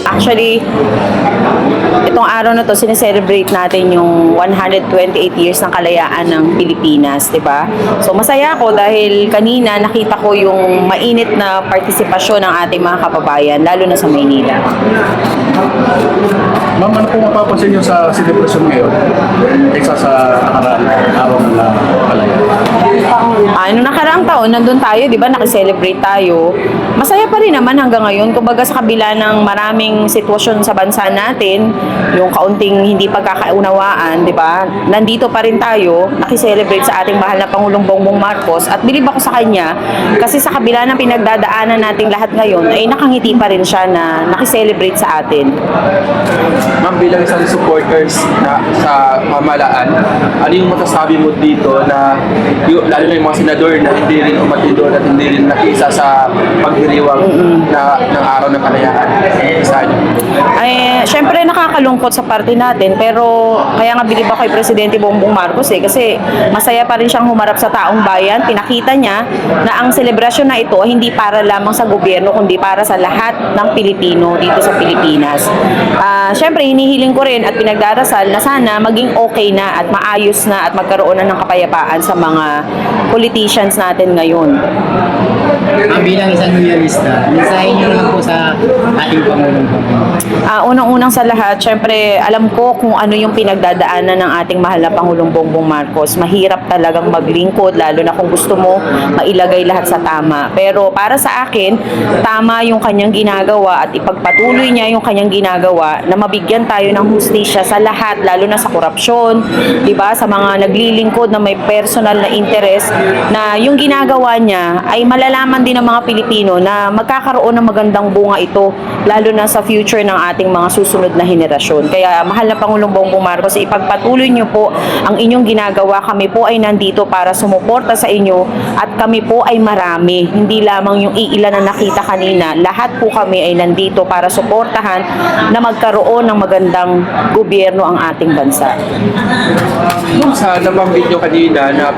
Actually, itong araw na to, sineselebrate natin yung 128 years ng kalayaan ng Pilipinas, di ba? So, masaya ako dahil kanina nakita ko yung mainit na partisipasyon ng ating mga kababayan, lalo na sa Maynila. Ma'am, ano po mapapansin nyo sa celebration ngayon kaysa sa nakaraang araw ng kalayaan? Nung nakaraang taon, nandun tayo, di ba, nakiselebrate tayo. Masaya pa rin naman hanggang ngayon. Kumbaga sa kabila ng maraming sitwasyon sa bansa natin, yung kaunting hindi pagkakaunawaan, di ba, nandito pa rin tayo, nakiselebrate sa ating mahal na Pangulong Bongbong Marcos. At bilib ako sa kanya, kasi sa kabila ng pinagdadaanan nating lahat ngayon, ay nakangiti pa rin siya na nakiselebrate sa atin. Ma'am, bilang isang supporters na sa pamahalaan, ano yung masasabi mo dito na lalo na yung mga senador na hindi rin umatido at hindi rin nakisa sa pagdiriwang ng araw ng kalayaan? Ay, syempre nakakalungkot sa parte natin, pero kaya nga bilib ako kay Presidente Bongbong Marcos kasi masaya pa rin siyang humarap sa taong bayan. Pinakita niya na ang selebrasyon na ito hindi para lamang sa gobyerno kundi para sa lahat ng Pilipino dito sa Pilipinas. Syempre hinihiling ko rin at pinagdarasal na sana maging okay na at maayos na at magkaroon na ng kapayapaan sa mga politicians natin ngayon. Bilang isang loyalista, mensahe niyo naman po sa ating Pangulong. Unang-unang sa lahat, syempre alam ko kung ano yung pinagdadaanan ng ating mahal na Pangulong Bongbong Marcos. Mahirap talagang maglingkod, lalo na kung gusto mo mailagay lahat sa tama. Pero para sa akin, tama yung kanyang ginagawa at ipagpatuloy niya yung kanyang ginagawa na mabigyan tayo ng hustisya sa lahat, lalo na sa korupsyon, diba? Sa mga naglilingkod na may personal na interest, na yung ginagawa niya ay malalaman din ng mga Pilipino na magkakaroon ng magandang bunga ito, lalo na sa future ng ating mga susunod na henerasyon. Kaya mahal na Pangulong Bongbong Marcos, ipagpatuloy niyo po ang inyong ginagawa. Kami po ay nandito para sumuporta sa inyo at kami po ay marami. Hindi lamang yung iilan na nakita kanina. Lahat po kami ay nandito para suportahan na magkaroon ng magandang gobyerno ang ating bansa. Yung sa nabanggit nyo kanina na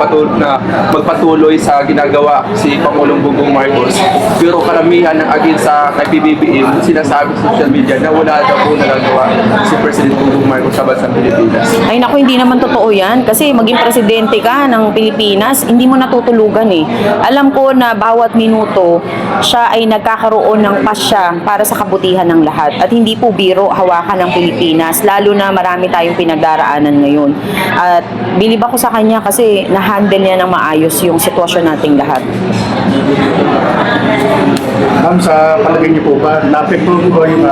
magpatuloy sa ginagawa si Pangulong Bongbong Marcos, pero karamihan ng against sa kay PBBM, sinasabi sa social media na wala daw po nagagawa si President Bongbong Marcos sa bansang Pilipinas. Ay naku, hindi naman totoo yan. Kasi maging presidente ka ng Pilipinas, hindi mo natutulugan eh. Alam ko na bawat minuto, siya ay nagkakaroon ng pasya para sa kabutihan ng lahat. At hindi po biro hawakan ng Pilipinas, lalo na marami tayong pinagdaraanan ngayon. At bilib ako sa kanya kasi na-handle niya ng maayos yung sitwasyon nating lahat. Ma'am, sa palagay niyo po ba, naapektuhan po yung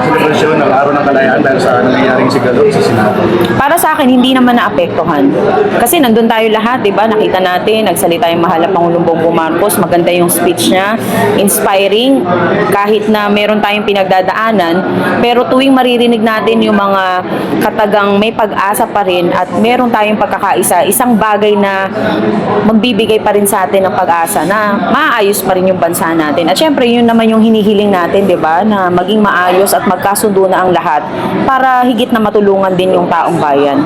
celebration ng araw ng kalayaan dahil sa nangyayaring sigalot sa Senado? Para sa akin, hindi naman naapektuhan. Kasi nandun tayo lahat, di ba? Nakita natin, nagsalita yung mahal na Pangulong Bongbong Marcos, maganda yung speech niya, inspiring, kahit na meron tayong pinagdadaanan, pero tuwing maririnig natin yung mga katagang may pag-asa pa rin at meron tayong pagkakaisa, isang bagay na magbibigay pa rin sa atin ng pag-asa na maayos pa rin yung bansa natin. At syempre, yun naman yung hinihiling natin, di ba? Na maging maayos at magkasundo na ang lahat para higit na matulungan din yung taong bayan.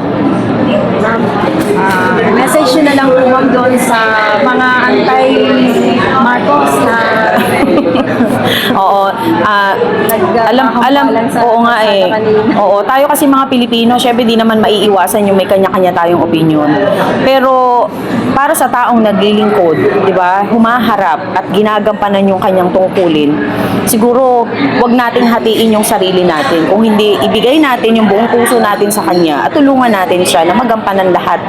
Message nyo na lang po ma'am doon sa mga anti-Marcos na Oo, oo nga eh. Oo, tayo kasi mga Pilipino, syempre di naman maiiwasan yung may kanya-kanya tayong opinion. Pero para sa taong naglilingkod, di ba, humaharap at ginagampanan yung kanyang tungkulin, siguro wag nating hatiin yung sarili natin. Kung hindi, ibigay natin yung buong puso natin sa kanya at tulungan natin siya na magampanan lahat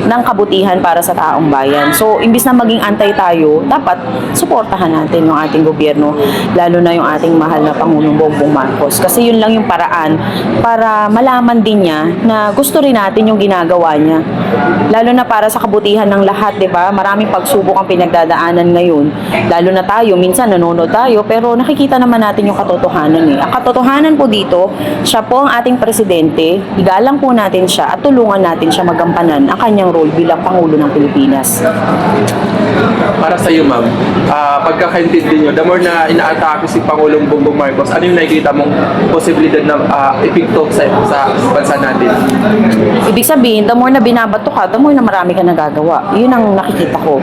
ng kabutihan para sa taong bayan. So, imbis na maging antay tayo, dapat suportahan natin yung ating gobyerno, lalo na yung ating mahal na Pangulong Bongbong Marcos. Kasi yun lang yung paraan para malaman din niya na gusto rin natin yung ginagawa niya. Lalo na para sa kabutihan ng lahat, di ba? Maraming pagsubok ang pinagdadaanan ngayon. Lalo na tayo, minsan nanonood tayo, pero nakikita naman natin yung katotohanan eh. Ang katotohanan po dito, siya po ang ating presidente, igalang po natin siya at tulungan natin siya magampanan ang kanyang role bilang Pangulo ng Pilipinas. Para sa iyo, ma'am, pagkakaintindi nyo, the more na inaatake si Pangulong Bongbong Marcos, ano yung nakikita mong posibilidad na epekto sa bansa natin? Ibig sabihin, the more na binabato ka, the more na marami ka nagagawa. Yun ang nakikita ko.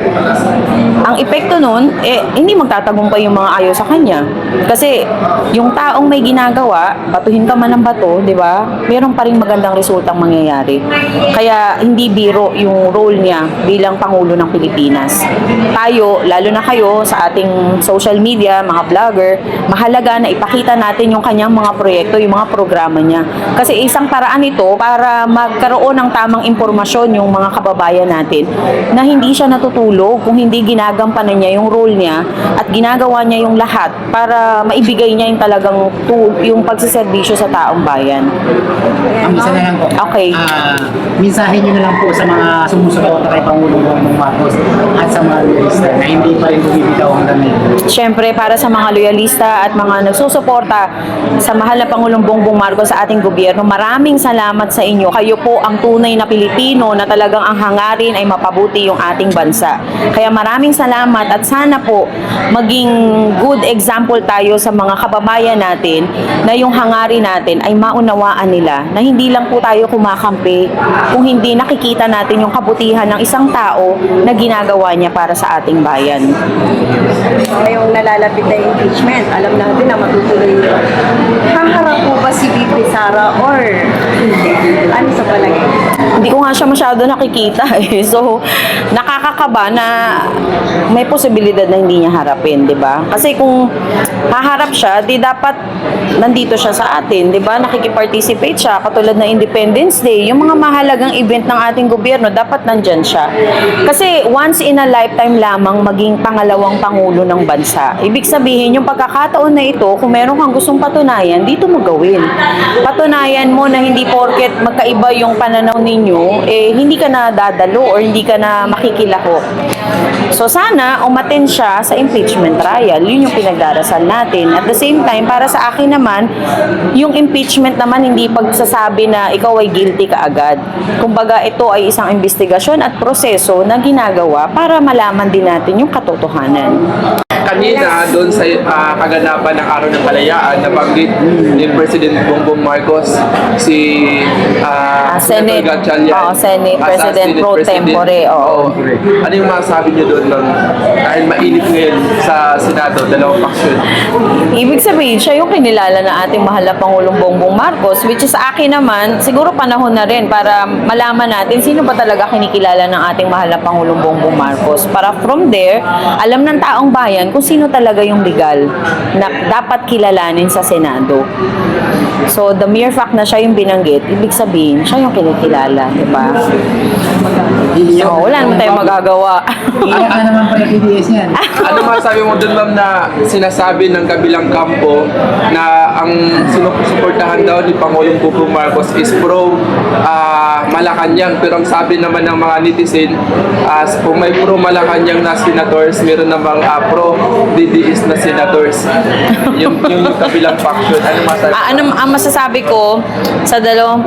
Ang epekto nun, hindi magtatagumpay yung mga ayaw sa kanya. Kasi yung taong may ginagawa, batuhin ka man ng bato, di ba? Meron pa rin magandang resultang mangyayari. Kaya hindi biro yung role niya bilang Pangulo ng Pilipinas. Tayo, lalo na kayo sa ating social media, mga vlogger, mahalaga na ipakita natin yung kanyang mga proyekto, yung mga programa niya. Kasi isang paraan ito para magkaroon ng tamang impormasyon yung mga kababayan natin na hindi siya natutulog kung hindi ginagampanan niya yung role niya at ginagawa niya yung lahat para maibigay niya yung talagang yung pagsiservisyo sa taong bayan. Ang isa na lang po. Okay. Mensahe nyo na lang po sa mga sumusuporta kay Pangulong Bongbong Marcos at sa mga loyalista na hindi pa rin bumibitaw hanggang ngayon. Siyempre, para sa mga loyalista at mga nagsusuporta sa mahal na Pangulong Bongbong Marcos sa ating gobyerno, maraming salamat sa inyo. Kayo po ang tunay na Pilipino na talagang ang hangarin ay mapabuti yung ating bansa. Kaya maraming salamat at sana po maging good example tayo sa mga kababayan natin na yung hangarin natin ay maunawaan nila na hindi lang po tayo kumakampi kung hindi nakikita natin yung kabutihan ng isang tao na ginagawa niya para sa ating bayan. Ngayong nalalapit na impeachment, alam natin na matutuloy ito. Haharap po ba si VP Sara or hindi? Ano sa palagay? Hindi ko nga siya masyado nakikita eh. So, nakakakaba na may posibilidad na hindi niya harapin, di ba? Kasi kung haharap siya, di dapat nandito siya sa atin, di ba? Nakikiparticipate siya, katulad na Independence Day. Yung mga mahalagang event ng ating gobyerno, dapat nandyan siya. Kasi once in a lifetime lamang maging pangalawang pangulo ng bansa. Ibig sabihin, yung pagkakataon na ito, kung meron kang gustong patunayan, dito mo gawin. Patunayan mo na hindi porket magkaiba yung pananaw ninyo, hindi ka na dadalo or hindi ka na makikilahok. So sana umattend siya sa impeachment trial. Yun yung pinagdarasal natin. At the same time, para sa akin naman, yung impeachment naman hindi pagsasabi na ikaw ay guilty kaagad. Kumbaga ito ay isang investigasyon at proseso na ginagawa para malaman din natin yung katotohanan. Kanina, doon sa kaganapan ng Araw ng Kalayaan, nabanggit ni President Bongbong Marcos si Senate, Gatchalian, Senate President Senate pro President. tempore. Oo. Ano yung masasabi niyo doon dahil mainit ngayon sa Senado, dalawang faction? Ibig sabihin, siya yung kinilala na ating mahal na Pangulong Bongbong Marcos, which is sa akin naman, siguro panahon na rin para malaman natin sino ba talaga kinikilala ng ating mahal na Pangulong Bongbong Marcos. Para from there, alam ng taong bayan kung sino talaga yung legal na dapat kilalanin sa Senado. So, the mere fact na siya yung binanggit, ibig sabihin, siya yung kinikilala, di ba? So, wala naman tayong magagawa. Iyak na naman pala PDS yan. Ano masasabi mo doon, ma'am, na sinasabi ng kabilang kampo na ang sinusuportahan daw ni Pangulong Bongbong Marcos is pro Malacanang, pero ang sabi naman ng mga netizen, kung may pro Malacanang na senators, meron namang pro DDS na senators. yung kabilang faction. Ano masasabi? Ang masasabi ko sa dalawang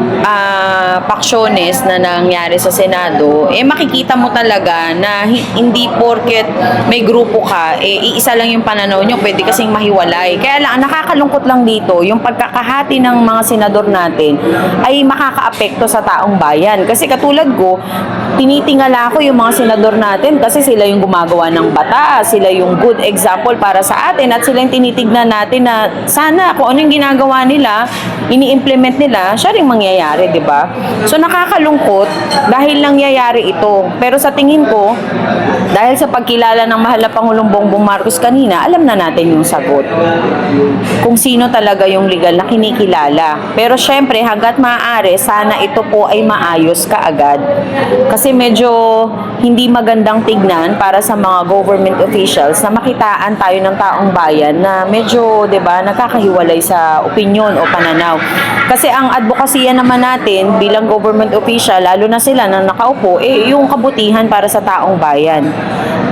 paksyones na nangyari sa Senado, makikita mo talaga na hindi porket may grupo ka, iisa lang yung pananaw nyo, pwede kasing mahiwalay. Kaya lang, ang nakakalungkot lang dito, yung pagkakahati ng mga senador natin ay makakaapekto sa taong bayan. Kasi katulad ko, tinitingala ko yung mga senador natin kasi sila yung gumagawa ng batas, sila yung good example para sa atin at sila yung tinitignan natin na sana kung ano yung ginagawa nila, ini-implement nila, siya rin mangyayari, di ba? So nakakalungkot dahil nangyayari ito. Pero sa tingin ko, dahil sa pagkilala ng mahal na Pangulong Bongbong Marcos kanina, alam na natin yung sagot. Kung sino talaga yung legal na kinikilala. Pero syempre, hanggat maaari, sana ito po ay maayos kaagad. Kasi medyo hindi magandang tignan para sa mga government officials na makitaan tayo ng taong bayan na medyo, 'di ba, nakakahiwalay sa opinion o pananaw. Kasi ang advokasya naman natin bilang government official, lalo na sila na nakaupo, yung kabutihan para sa taong bayan.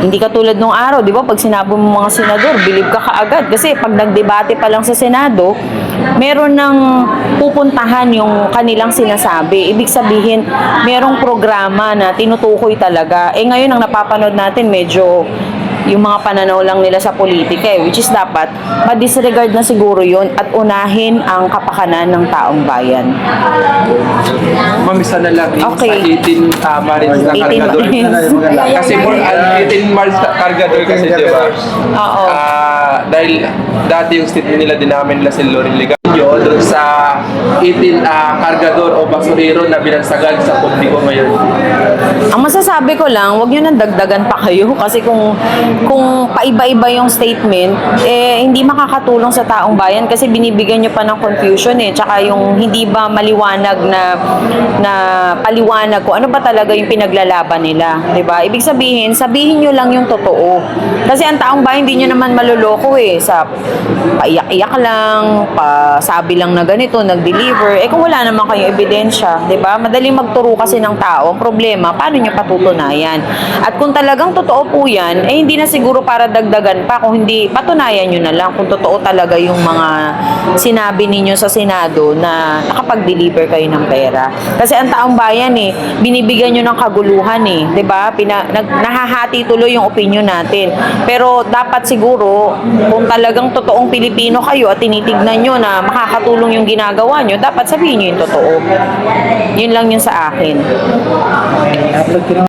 Hindi katulad nung araw, 'di ba, pag sinabi mo mga senador, bilib ka kaagad kasi pag nagdebate pa lang sa Senado, meron ng pupuntahan yung kanilang sinasabi. Ibig sabihin, merong programa na tinutukoy talaga. Ngayon ang napapanood natin medyo yung mga pananaw lang nila sa politika eh, which is dapat ma-disregard na siguro yun at unahin ang kapakanan ng taong bayan. Ma'am, isa na lang yung Okay. sa 18 Marines na 18 Cargador. Marines. Kasi 18 Marines na Cargador kasi, di ba? Oo. Dahil dati yung statement nila din namin nila si Loren Ligayo doon sa 18 Cargador o basurero na binansagan sa publiko ngayon. Ang masasabi ko lang, wag nyo nang dagdagan pa kayo kasi kung paiba-iba yung statement, eh hindi makakatulong sa taong bayan kasi binibigyan nyo pa ng confusion eh. Tsaka yung hindi ba maliwanag na paliwanag ko ano ba talaga yung pinaglalaban nila, 'di ba? Ibig sabihin nyo lang yung totoo. Kasi ang taong bayan hindi nyo naman maluloko eh sa paiyak-iyak lang, sabi lang na ganito, nag-deliver. Eh kung wala naman kayong ebidensya, 'di ba? Madaling magturo kasi ng tao. Ang problema, paano nyo patutunayan? At kung talagang totoo po 'yan, eh hindi na siguro para dagdagan pa. Kung hindi, patunayan nyo na lang kung totoo talaga yung mga sinabi ninyo sa Senado na nakapag-deliver kayo ng pera. Kasi ang taong bayan eh, binibigyan nyo ng kaguluhan eh, 'di ba? Nahahati tuloy yung opinion natin. Pero dapat siguro kung talagang totoong Pilipino kayo at tinitignan nyo na makakatulong yung ginagawa nyo, dapat sabihin nyo yung totoo. Yun lang yun sa akin. upload ko na